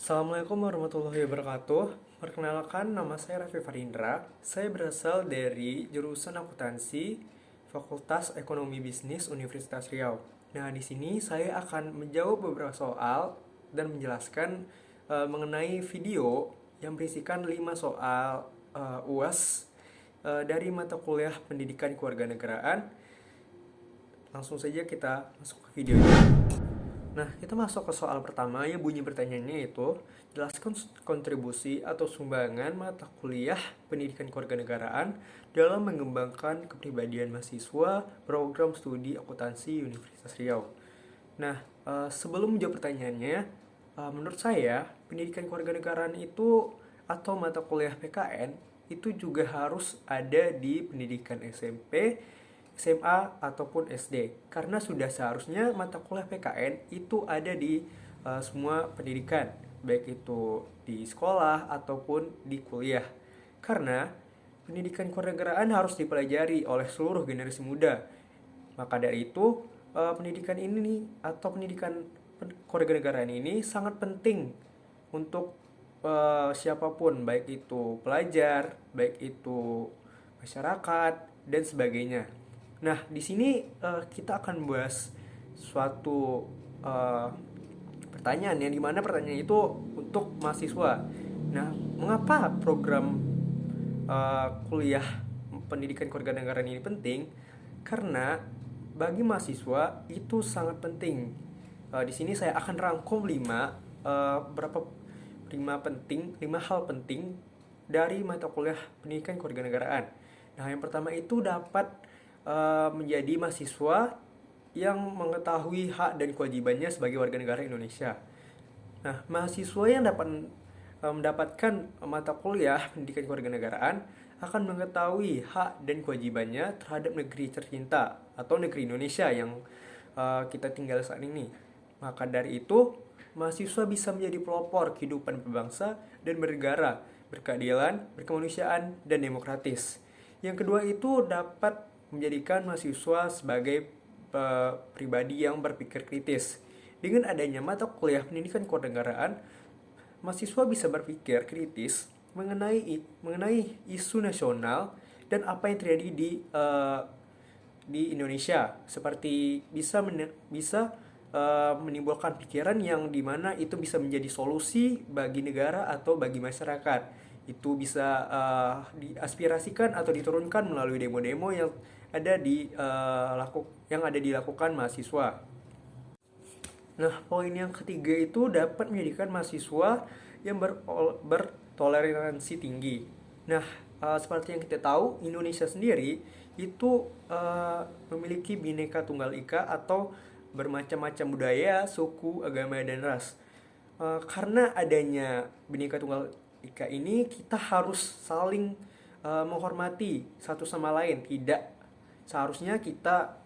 Assalamualaikum warahmatullahi wabarakatuh. Perkenalkan, nama saya Raffi Farindra. Saya berasal dari jurusan akuntansi Fakultas Ekonomi Bisnis Universitas Riau. Nah, di sini saya akan menjawab beberapa soal dan menjelaskan mengenai video yang berisikan 5 soal UAS dari mata kuliah Pendidikan Kewarganegaraan. Langsung saja kita masuk ke videonya. Nah, kita masuk ke soal pertama yang bunyi pertanyaannya itu jelaskan kontribusi atau sumbangan mata kuliah pendidikan kewarganegaraan dalam mengembangkan kepribadian mahasiswa program studi akuntansi Universitas Riau. Nah, sebelum menjawab pertanyaannya, menurut saya pendidikan kewarganegaraan itu atau mata kuliah PKN itu juga harus ada di pendidikan SMP, SMA ataupun SD, karena sudah seharusnya mata kuliah PKN itu ada di semua pendidikan, baik itu di sekolah ataupun di kuliah. Karena pendidikan kewarganegaraan harus dipelajari oleh seluruh generasi muda. Maka dari itu, pendidikan ini atau pendidikan kewarganegaraan ini sangat penting untuk siapapun, baik itu pelajar, baik itu masyarakat dan sebagainya. Nah, di sini kita akan bahas suatu uh, pertanyaan yang dimana pertanyaan itu untuk mahasiswa. Nah, mengapa program kuliah pendidikan kewarganegaraan ini penting? Karena bagi mahasiswa itu sangat penting. Di sini saya akan rangkum 5 hal penting dari mata kuliah pendidikan kewarganegaraan. Nah, yang pertama itu dapat menjadi mahasiswa yang mengetahui hak dan kewajibannya sebagai warga negara Indonesia. Nah, mahasiswa yang dapat mendapatkan mata kuliah pendidikan kewarganegaraan akan mengetahui hak dan kewajibannya terhadap negeri tercinta atau negeri Indonesia yang kita tinggal saat ini. Maka dari itu, mahasiswa bisa menjadi pelopor kehidupan berbangsa dan bernegara, berkeadilan, berkemanusiaan, dan demokratis. Yang kedua itu dapat menjadikan mahasiswa sebagai pribadi yang berpikir kritis. Dengan adanya mata kuliah pendidikan kewarganegaraan, mahasiswa bisa berpikir kritis mengenai isu nasional dan apa yang terjadi di Indonesia, seperti bisa menimbulkan pikiran yang dimana itu bisa menjadi solusi bagi negara atau bagi masyarakat. Itu bisa diaspirasikan atau diturunkan melalui demo-demo yang ada dilakukan mahasiswa. Nah, poin yang ketiga itu dapat menjadikan mahasiswa yang bertoleransi tinggi. Nah, seperti yang kita tahu, Indonesia sendiri itu memiliki Bhinneka Tunggal Ika atau bermacam-macam budaya, suku, agama, dan ras. Karena adanya Bhinneka Tunggal Ika ini, kita harus saling menghormati satu sama lain. Tidak seharusnya kita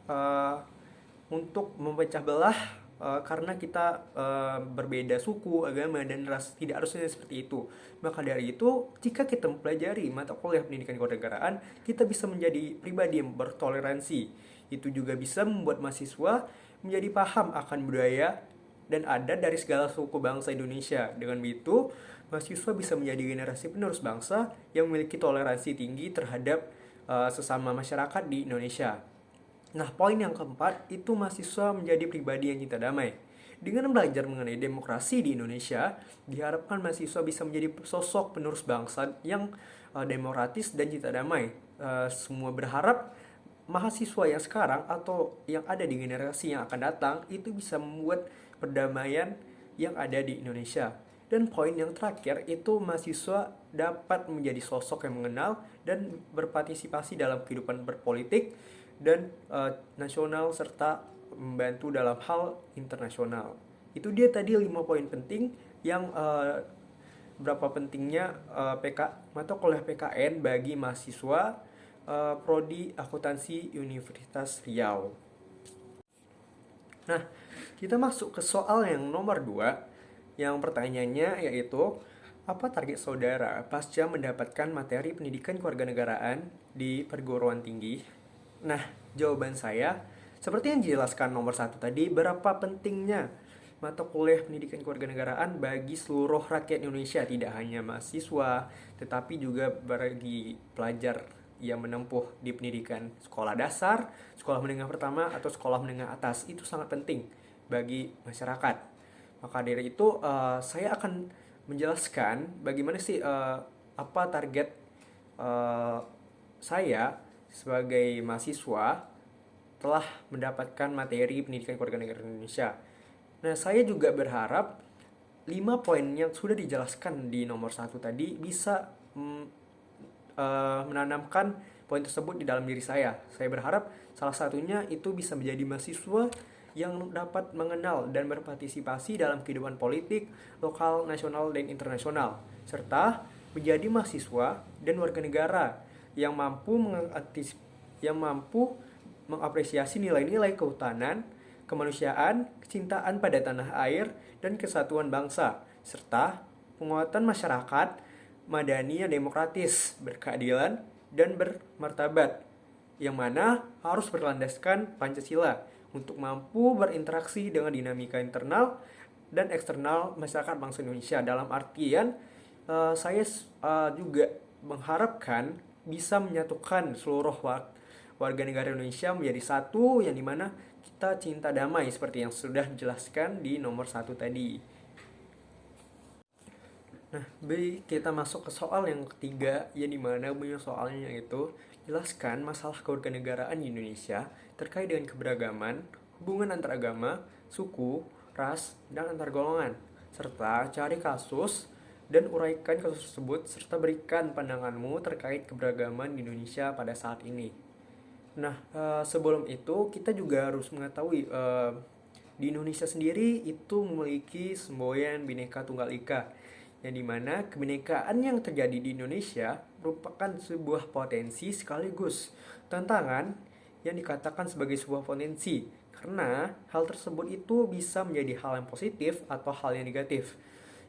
untuk memecah belah karena kita berbeda suku, agama, dan ras. Tidak harusnya seperti itu. Maka dari itu, jika kita mempelajari mata kuliah pendidikan kewarganegaraan, kita bisa menjadi pribadi yang bertoleransi. Itu juga bisa membuat mahasiswa menjadi paham akan budaya dan adat dari segala suku bangsa Indonesia. Dengan begitu, mahasiswa bisa menjadi generasi penerus bangsa yang memiliki toleransi tinggi terhadap sesama masyarakat di Indonesia. Nah, poin yang keempat itu mahasiswa menjadi pribadi yang cinta damai. Dengan belajar mengenai demokrasi di Indonesia, diharapkan mahasiswa bisa menjadi sosok penerus bangsa yang demokratis dan cinta damai. Semua berharap mahasiswa yang sekarang atau yang ada di generasi yang akan datang itu bisa membuat perdamaian yang ada di Indonesia. Dan poin yang terakhir itu mahasiswa dapat menjadi sosok yang mengenal dan berpartisipasi dalam kehidupan berpolitik dan nasional serta membantu dalam hal internasional. Itu dia tadi 5 poin penting yang berapa pentingnya mata kuliah PKN bagi mahasiswa Prodi Akuntansi Universitas Riau. Nah, kita masuk ke soal yang nomor 2. Yang pertanyaannya yaitu, apa target saudara pasca mendapatkan materi pendidikan kewarganegaraan di perguruan tinggi? Nah, jawaban saya seperti yang dijelaskan nomor 1 tadi, berapa pentingnya mata kuliah pendidikan kewarganegaraan bagi seluruh rakyat Indonesia, tidak hanya mahasiswa, tetapi juga bagi pelajar yang menempuh di pendidikan sekolah dasar, sekolah menengah pertama, atau sekolah menengah atas. Itu sangat penting bagi masyarakat. Maka dari itu, saya akan menjelaskan bagaimana sih apa target saya sebagai mahasiswa telah mendapatkan materi pendidikan kewarganegaraan Indonesia. Nah, saya juga berharap 5 poin yang sudah dijelaskan di nomor 1 tadi bisa menanamkan poin tersebut di dalam diri saya. Saya berharap salah satunya itu bisa menjadi mahasiswa yang dapat mengenal dan berpartisipasi dalam kehidupan politik, lokal, nasional, dan internasional, serta menjadi mahasiswa dan warga negara yang mampu mengapresiasi nilai-nilai kehutanan, kemanusiaan, kecintaan pada tanah air, dan kesatuan bangsa, serta penguatan masyarakat madani yang demokratis, berkeadilan, dan bermartabat, yang mana harus berlandaskan Pancasila untuk mampu berinteraksi dengan dinamika internal dan eksternal masyarakat bangsa Indonesia. Dalam artian, saya juga mengharapkan bisa menyatukan seluruh warga negara Indonesia menjadi satu, yang dimana kita cinta damai seperti yang sudah dijelaskan di nomor 1 tadi. Nah, baik, kita masuk ke soal yang ketiga, yang dimana punya soalnya itu jelaskan masalah kewarganegaraan di Indonesia terkait dengan keberagaman, hubungan antar agama, suku, ras, dan antar golongan, serta cari kasus dan uraikan kasus tersebut, serta berikan pandanganmu terkait keberagaman di Indonesia pada saat ini. Nah, sebelum itu kita juga harus mengetahui di Indonesia sendiri itu memiliki semboyan Bhinneka Tunggal Ika, yang dimana kebinekaan yang terjadi di Indonesia merupakan sebuah potensi sekaligus tantangan yang dikatakan sebagai sebuah potensi, karena hal tersebut itu bisa menjadi hal yang positif atau hal yang negatif.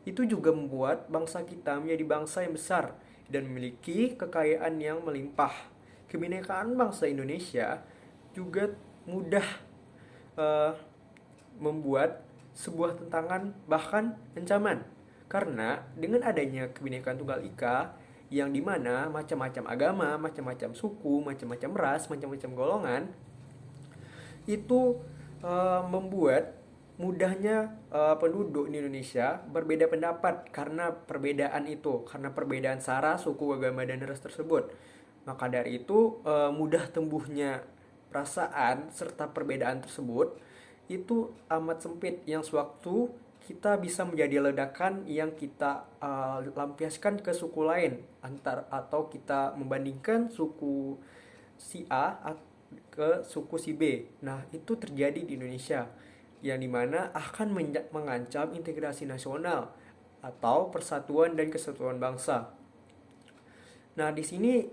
Itu juga membuat bangsa kita menjadi bangsa yang besar dan memiliki kekayaan yang melimpah. Kebinekaan bangsa Indonesia juga mudah membuat sebuah tantangan bahkan ancaman. Karena dengan adanya kebinekaan Tunggal Ika, yang dimana macam-macam agama, macam-macam suku, macam-macam ras, macam-macam golongan, itu membuat mudahnya penduduk di Indonesia berbeda pendapat karena perbedaan itu, karena perbedaan sara, suku, agama, dan ras tersebut. Maka dari itu mudah tumbuhnya perasaan serta perbedaan tersebut itu amat sempit, yang sewaktu kita bisa menjadi ledakan yang kita lampiaskan ke suku lain, atau kita membandingkan suku si A ke suku si B. Nah, itu terjadi di Indonesia, yang dimana akan mengancam integrasi nasional atau persatuan dan kesatuan bangsa. Nah, di sini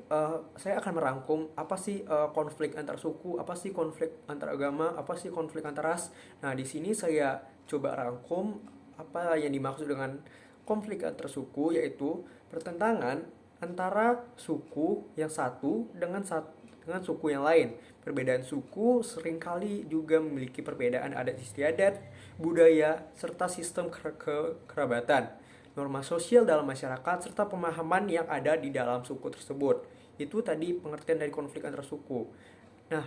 saya akan merangkum apa sih konflik antar suku, apa sih konflik antar agama, apa sih konflik antar ras. Nah, di sini saya coba rangkum apa yang dimaksud dengan konflik antar suku, yaitu pertentangan antara suku yang satu dengan suku yang lain. Perbedaan suku seringkali juga memiliki perbedaan adat istiadat, budaya, serta sistem kekerabatan, norma sosial dalam masyarakat, serta pemahaman yang ada di dalam suku tersebut. Itu tadi pengertian dari konflik antar suku. Nah,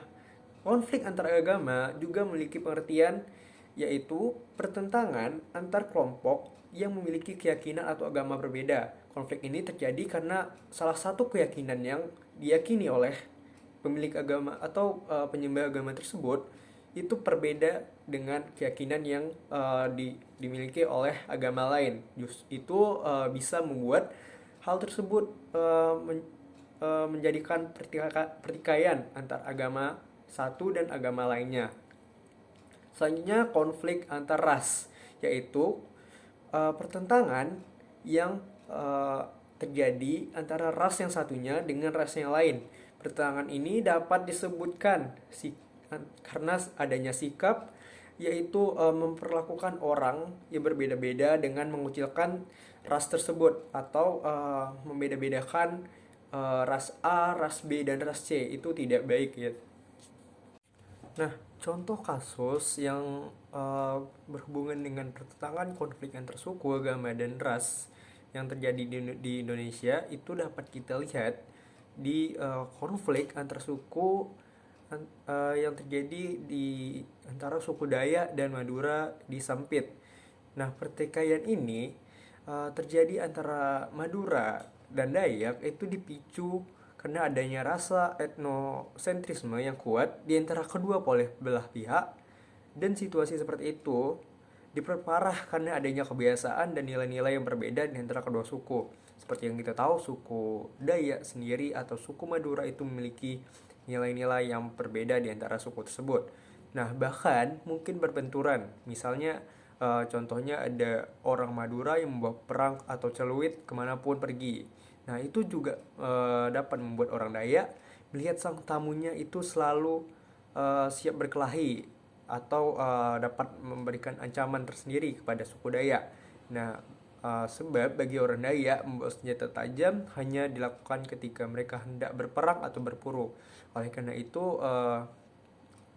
konflik antar agama juga memiliki pengertian, yaitu pertentangan antar kelompok yang memiliki keyakinan atau agama berbeda. Konflik ini terjadi karena salah satu keyakinan yang diyakini oleh pemilik agama atau penyembah agama tersebut itu berbeda dengan keyakinan yang dimiliki oleh agama lain. Itu bisa membuat hal tersebut menjadikan pertikaian antar agama satu dan agama lainnya. Selanjutnya, konflik antar ras, yaitu pertentangan yang terjadi antara ras yang satunya dengan ras yang lain. Pertentangan ini dapat disebutkan karena adanya sikap, yaitu memperlakukan orang yang berbeda-beda dengan mengucilkan ras tersebut, atau membeda-bedakan ras A, ras B, dan ras C. Itu tidak baik ya. Nah, contoh kasus yang berhubungan dengan pertentangan konflik antar suku, agama, dan ras yang terjadi di Indonesia itu dapat kita lihat di konflik antar suku yang terjadi di antara suku Dayak dan Madura di Sampit. Nah, pertikaian ini terjadi antara Madura dan Dayak itu dipicu karena adanya rasa etnosentrisme yang kuat di antara kedua belah pihak, dan situasi seperti itu diperparah karena adanya kebiasaan dan nilai-nilai yang berbeda di antara kedua suku. Seperti yang kita tahu, suku Dayak sendiri atau suku Madura itu memiliki nilai-nilai yang berbeda di antara suku tersebut. Nah, bahkan mungkin berbenturan. Misalnya, contohnya ada orang Madura yang membawa perang atau celuit kemanapun pergi. Nah, itu juga dapat membuat orang Dayak melihat sang tamunya itu selalu siap berkelahi atau dapat memberikan ancaman tersendiri kepada suku Dayak. Nah, sebab bagi orang Dayak membawa senjata tajam hanya dilakukan ketika mereka hendak berperang atau berburu. Oleh karena itu,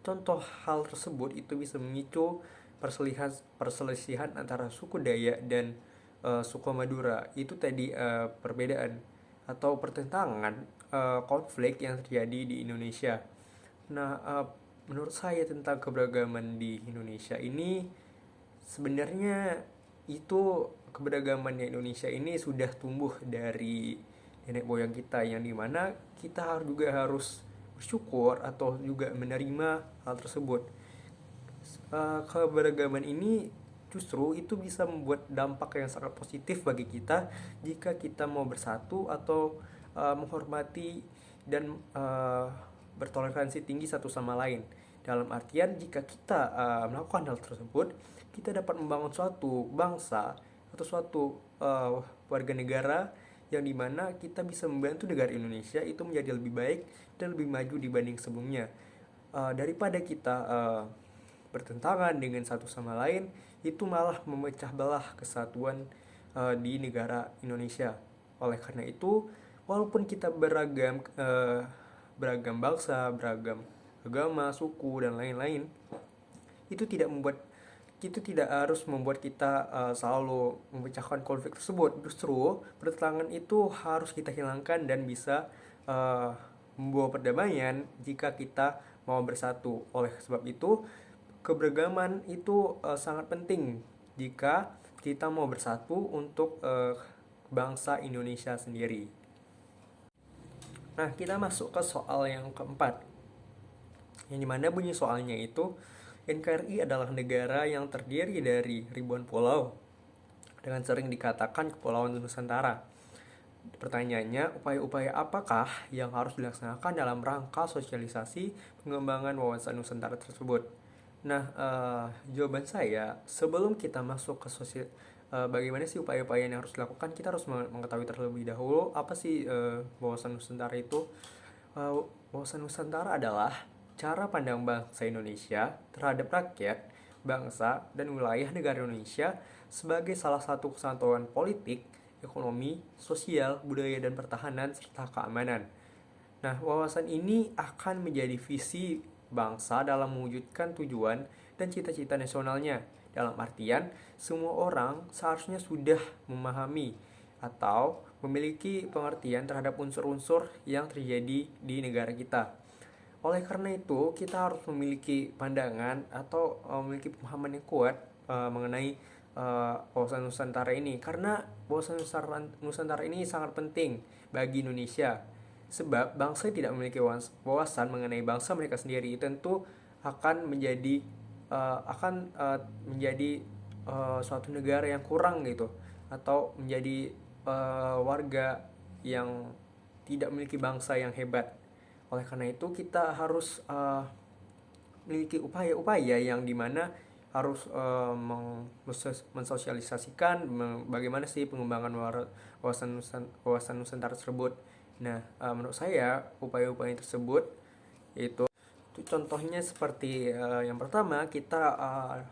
contoh hal tersebut itu bisa memicu perselisihan antara suku Dayak dan suku Madura. Itu tadi perbedaan atau pertentangan konflik yang terjadi di Indonesia. Nah, menurut saya tentang keberagaman di Indonesia ini sebenarnya itu keberagaman di Indonesia ini sudah tumbuh dari nenek moyang kita, yang dimana kita juga harus bersyukur atau juga menerima hal tersebut. Keberagaman ini justru itu bisa membuat dampak yang sangat positif bagi kita jika kita mau bersatu atau menghormati dan bertoleransi tinggi satu sama lain. Dalam artian, jika kita melakukan hal tersebut, kita dapat membangun suatu bangsa atau suatu warga negara yang dimana kita bisa membantu negara Indonesia itu menjadi lebih baik dan lebih maju dibanding sebelumnya. Daripada kita bertentangan dengan satu sama lain, itu malah memecah belah kesatuan di negara Indonesia. Oleh karena itu, walaupun kita beragam bangsa, beragam agama, suku, dan lain-lain, itu tidak harus membuat kita selalu memecahkan konflik tersebut. Justru pertentangan itu harus kita hilangkan dan bisa membawa perdamaian jika kita mau bersatu. Oleh sebab itu, keberagaman itu sangat penting jika kita mau bersatu untuk bangsa Indonesia sendiri. Nah, kita masuk ke soal yang keempat, yang dimana bunyi soalnya itu, NKRI adalah negara yang terdiri dari ribuan pulau dengan sering dikatakan Kepulauan Nusantara. Pertanyaannya, upaya-upaya apakah yang harus dilaksanakan dalam rangka sosialisasi pengembangan wawasan Nusantara tersebut? Nah, jawaban saya, sebelum kita masuk ke bagaimana sih upaya-upaya yang harus dilakukan, kita harus mengetahui terlebih dahulu apa sih wawasan Nusantara itu. Wawasan Nusantara adalah cara pandang bangsa Indonesia terhadap rakyat, bangsa, dan wilayah negara Indonesia sebagai salah satu kesatuan politik, ekonomi, sosial, budaya, dan pertahanan, serta keamanan. Nah, wawasan ini akan menjadi visi bangsa dalam mewujudkan tujuan dan cita-cita nasionalnya. Dalam artian, semua orang seharusnya sudah memahami atau memiliki pengertian terhadap unsur-unsur yang terjadi di negara kita. Oleh karena itu, kita harus memiliki pandangan atau memiliki pemahaman yang kuat mengenai wawasan Nusantara ini, karena wawasan Nusantara ini sangat penting bagi Indonesia. Sebab bangsa yang tidak memiliki wawasan mengenai bangsa mereka sendiri tentu akan menjadi suatu negara yang kurang gitu, atau menjadi warga yang tidak memiliki bangsa yang hebat. Oleh karena itu, kita harus memiliki upaya-upaya yang dimana harus mensosialisasikan bagaimana sih pengembangan wawasan Nusantara tersebut. Nah, menurut saya upaya-upaya tersebut itu contohnya seperti yang pertama, kita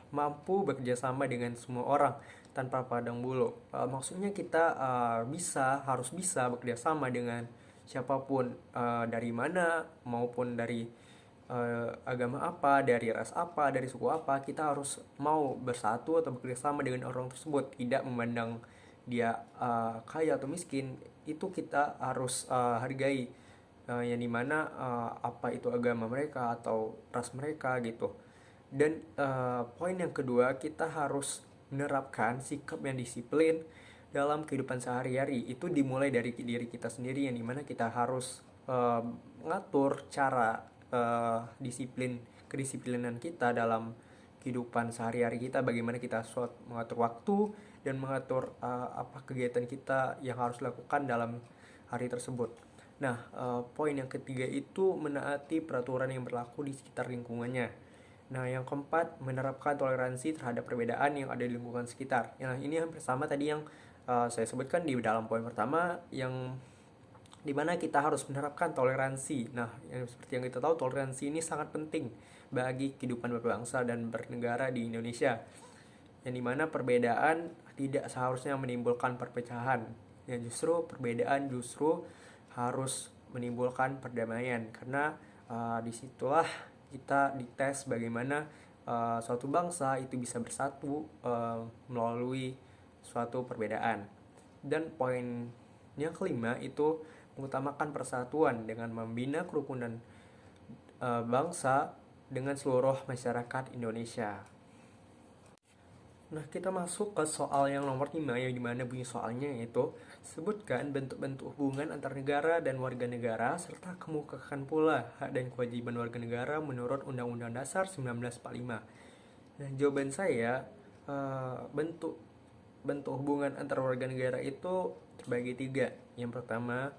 mampu bekerja sama dengan semua orang tanpa pandang bulu. Maksudnya kita harus bisa bekerja sama dengan siapapun, dari mana maupun dari agama apa, dari ras apa, dari suku apa, kita harus mau bersatu atau bekerjasama dengan orang tersebut, tidak memandang dia kaya atau miskin. Itu kita harus hargai, yang dimana apa itu agama mereka atau ras mereka gitu. Dan poin yang kedua, kita harus menerapkan sikap yang disiplin dalam kehidupan sehari-hari. Itu dimulai dari diri kita sendiri, yang dimana kita harus mengatur cara disiplin kedisiplinan kita dalam kehidupan sehari-hari kita, bagaimana kita mengatur waktu dan mengatur apa kegiatan kita yang harus dilakukan dalam hari tersebut. Nah, poin yang ketiga itu menaati peraturan yang berlaku di sekitar lingkungannya. Nah, yang keempat, menerapkan toleransi terhadap perbedaan yang ada di lingkungan sekitar. Nah, ini hampir sama tadi yang saya sebutkan di dalam poin pertama, yang dimana kita harus menerapkan toleransi. Nah, yang seperti yang kita tahu, toleransi ini sangat penting bagi kehidupan berbangsa dan bernegara di Indonesia, yang dimana perbedaan tidak seharusnya menimbulkan perpecahan, yang justru perbedaan justru harus menimbulkan perdamaian, karena disitulah kita dites bagaimana suatu bangsa itu bisa bersatu melalui suatu perbedaan. Dan poin yang kelima itu mengutamakan persatuan dengan membina kerukunan bangsa dengan seluruh masyarakat Indonesia. Nah, kita masuk ke soal yang nomor 5, yang dimana bunyi soalnya yaitu sebutkan bentuk-bentuk hubungan antar negara dan warga negara serta kemukakan pula hak dan kewajiban warga negara menurut Undang-Undang Dasar 1945. Nah, jawaban saya, bentuk hubungan antar warga negara itu terbagi 3. Yang pertama,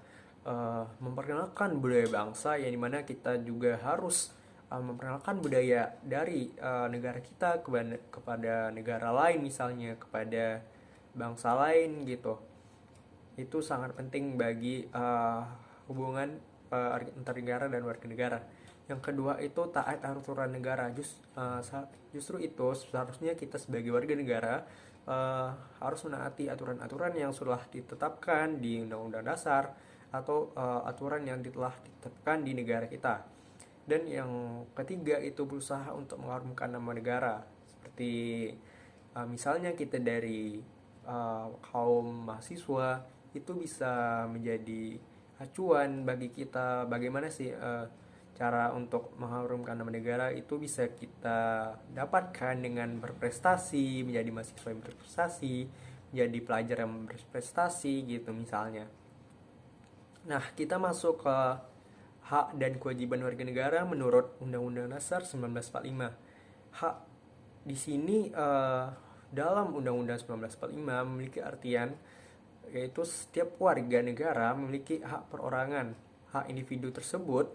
memperkenalkan budaya bangsa, yang dimana kita juga harus memperkenalkan budaya dari negara kita kepada negara lain, misalnya kepada bangsa lain gitu. Itu sangat penting bagi hubungan antar negara dan warga negara. Yang kedua itu taat aturan negara. Justru itu seharusnya kita sebagai warga negara harus menaati aturan-aturan yang sudah ditetapkan di Undang-Undang Dasar atau aturan yang telah ditetapkan di negara kita. Dan yang ketiga itu berusaha untuk mengharumkan nama negara. Seperti misalnya kita dari kaum mahasiswa, itu bisa menjadi acuan bagi kita bagaimana sih cara untuk mengharumkan nama negara. Itu bisa kita dapatkan dengan berprestasi, menjadi mahasiswa yang berprestasi, menjadi pelajar yang berprestasi gitu misalnya. Nah, kita masuk ke hak dan kewajiban warga negara menurut Undang-Undang Dasar 1945. Hak di sini dalam Undang-Undang 1945 memiliki artian, yaitu setiap warga negara memiliki hak perorangan. Hak individu tersebut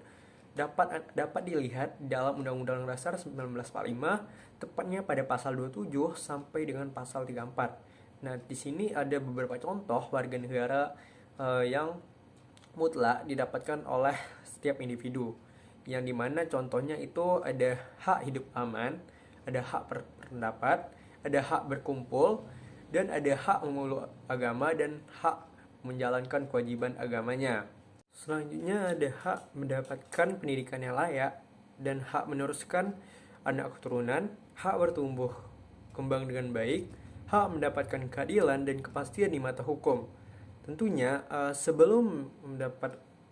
dapat dilihat dalam Undang-Undang Dasar 1945, tepatnya pada pasal 27 sampai dengan pasal 34. Nah, di sini ada beberapa contoh warga negara yang mutlak didapatkan oleh setiap individu, yang dimana contohnya itu ada hak hidup aman, ada hak berpendapat, ada hak berkumpul, dan ada hak memeluk agama dan hak menjalankan kewajiban agamanya. Selanjutnya ada hak mendapatkan pendidikan yang layak dan hak meneruskan anak keturunan, hak bertumbuh kembang dengan baik, hak mendapatkan keadilan dan kepastian di mata hukum. Tentunya sebelum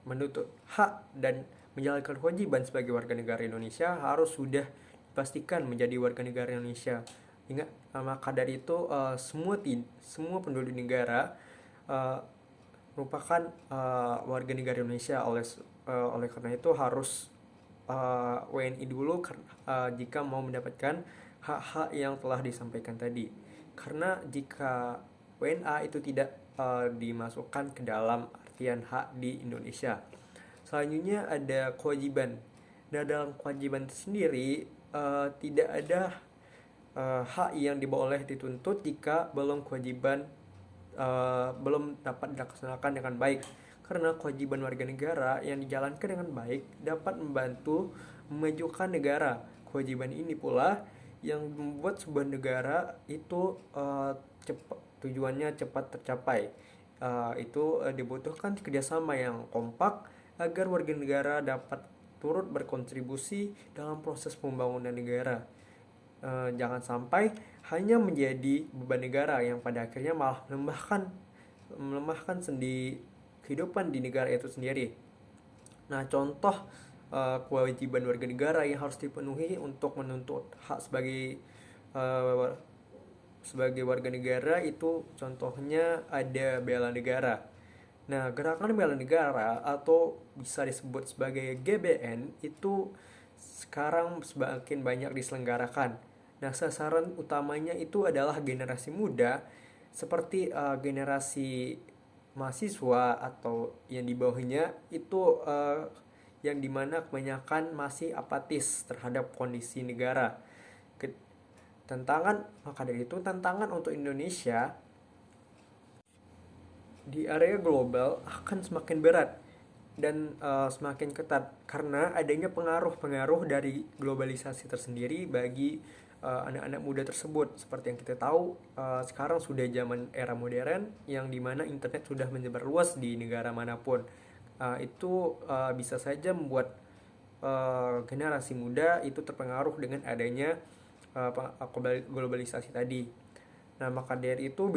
menuntut hak dan menjalankan kewajiban sebagai warga negara Indonesia harus sudah dipastikan menjadi warga negara Indonesia. Ingat, maka dari itu semua penduduk negara merupakan warga negara Indonesia. Oleh karena itu harus WNI dulu jika mau mendapatkan hak-hak yang telah disampaikan tadi. Karena jika WNA itu tidak dimasukkan ke dalam artian hak di Indonesia. Selanjutnya ada kewajiban. Nah, dalam kewajiban itu sendiri tidak ada hak yang boleh dituntut jika belum dapat dilaksanakan dengan baik. Karena kewajiban warga negara yang dijalankan dengan baik dapat membantu memajukan negara. Kewajiban ini pula yang membuat sebuah negara itu tujuannya cepat tercapai. Itu dibutuhkan kerjasama yang kompak agar warga negara dapat turut berkontribusi dalam proses pembangunan negara. Jangan sampai hanya menjadi beban negara yang pada akhirnya malah melemahkan sendi kehidupan di negara itu sendiri. Nah, contoh kewajiban warga negara yang harus dipenuhi untuk menuntut hak uh, sebagai warga negara itu contohnya ada bela negara. Nah, gerakan bela negara atau bisa disebut sebagai GBN itu sekarang semakin banyak diselenggarakan. Nah, sasaran utamanya itu adalah generasi muda seperti generasi mahasiswa atau yang di bawahnya itu yang dimana kebanyakan masih apatis terhadap kondisi negara. Maka dari itu tantangan untuk Indonesia di area global akan semakin berat dan semakin ketat karena adanya pengaruh-pengaruh dari globalisasi tersendiri bagi anak-anak muda tersebut. Seperti yang kita tahu, sekarang sudah zaman era modern yang dimana internet sudah menyebar luas di negara manapun. Itu bisa saja membuat generasi muda itu terpengaruh dengan adanya globalisasi tadi. Nah, maka dari itu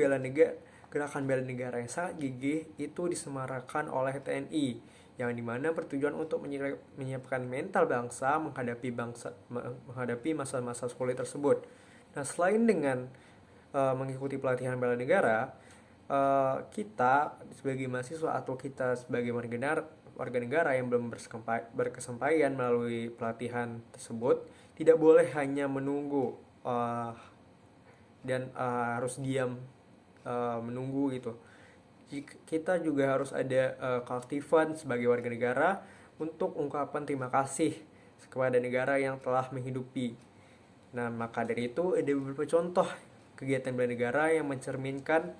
gerakan bela negara yang sangat gigih itu disemarakan oleh TNI yang dimana bertujuan untuk menyiapkan mental bangsa menghadapi masa-masa sulit tersebut. Nah, selain dengan mengikuti pelatihan bela negara, kita sebagai mahasiswa atau kita sebagai warga negara yang belum berkesampaian melalui pelatihan tersebut tidak boleh hanya menunggu dan harus diam menunggu gitu. Kita juga harus ada keaktifan sebagai warga negara untuk ungkapan terima kasih kepada negara yang telah menghidupi. Nah, maka dari itu ada beberapa contoh kegiatan bela negara yang mencerminkan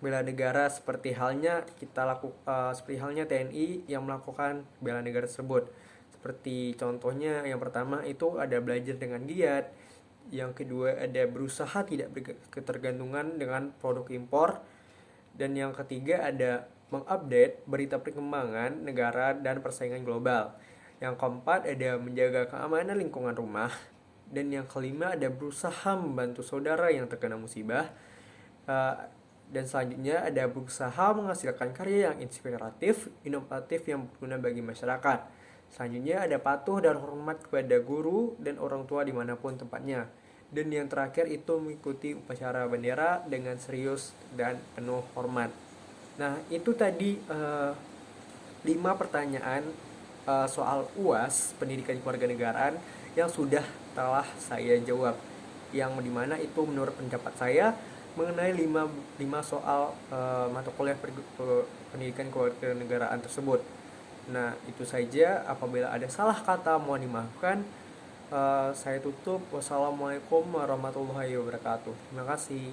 bela negara seperti halnya TNI yang melakukan bela negara tersebut. Seperti contohnya yang pertama itu ada belajar dengan giat, yang kedua ada berusaha tidak berketergantungan dengan produk impor, dan yang ketiga ada mengupdate berita perkembangan negara dan persaingan global. Yang keempat ada menjaga keamanan lingkungan rumah, dan yang kelima ada berusaha membantu saudara yang terkena musibah. Dan selanjutnya ada berusaha menghasilkan karya yang inspiratif, inovatif yang berguna bagi masyarakat. Selanjutnya ada patuh dan hormat kepada guru dan orang tua dimanapun tempatnya. Dan yang terakhir itu mengikuti upacara bendera dengan serius dan penuh hormat. Nah, itu tadi 5 pertanyaan soal UAS pendidikan kewarganegaraan yang telah saya jawab, yang dimana itu menurut pendapat saya mengenai 5 soal mata kuliah pendidikan kewarganegaraan tersebut. Nah, itu saja. Apabila ada salah kata mohon dimaafkan. Saya tutup. Wassalamualaikum warahmatullahi wabarakatuh. Terima kasih.